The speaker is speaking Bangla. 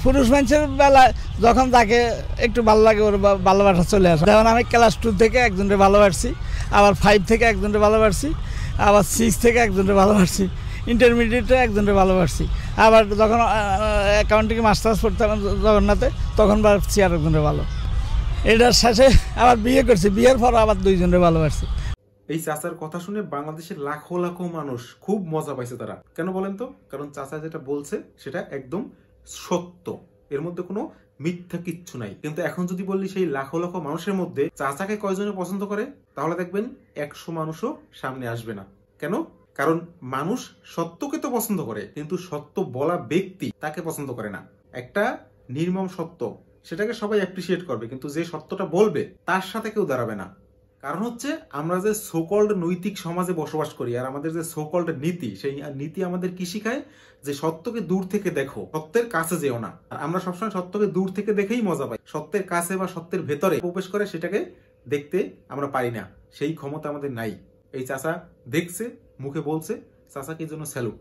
পুরুষ মানুষের বেলায় যখন তাকে একটু ভালো লাগে ওর ভালোবাসা চলে আসে। যেমন আমি ক্লাস 2 থেকে একজনকে ভালোবাসছি, আবার 5 থেকে একজনকে ভালোবাসছি, আবার 6 থেকে একজনকে ভালোবাসছি, ইন্টারমিডিয়েটে একজনকে ভালোবাসছি, আবার যখন অ্যাকাউন্টিং মাস্টার্স পড়তাম জগন্নাথে তখন ভাবছি আর একজনকে ভালো। এটার শেষে আবার বিয়ে করছি, বিয়ের পর আবার 2 জনকে ভালোবাসছি। এই চাচার কথা শুনে বাংলাদেশের লাখো লাখো মানুষ খুব মজা পাইছে। তারা কেন বলেন তো? কারণ চাচা যেটা বলছে সেটা একদম সত্য, এর মধ্যে কোনো মিথ্যা কিচ্ছু নাই। কিন্তু এখন যদি বললি সেই লাখো লাখো মানুষের মধ্যে চাচাকে কয়জনে পছন্দ করে, তাহলে দেখবেন 100 মানুষও সামনে আসবে না। কেন? কারণ মানুষ সত্যকে তো পছন্দ করে, কিন্তু সত্য বলা ব্যক্তি তাকে পছন্দ করে না। একটা নির্মম সত্য সেটাকে সবাই অ্যাপ্রিসিয়েট করবে, কিন্তু যে সত্যটা বলবে তার সাথে কেউ দাঁড়াবে না। কারণ হচ্ছে আমরা যে সোকল্ড নৈতিক সমাজে বসবাস করি, আর আমাদের যে সোকল্ড নীতি, সেই নীতি আমাদের কি শিখায়? যে সত্যকে দূর থেকে দেখো, সত্যের কাছে যেও না। আর আমরা সবসময় সত্যকে দূর থেকে দেখেই মজা পাই, সত্যের কাছে বা সত্যের ভেতরে প্রবেশ করে সেটাকে দেখতে আমরা পারি না, সেই ক্ষমতা আমাদের নাই। এই চাচা দেখছে, মুখে বলছে, চাচাকে জন্য স্যালুট।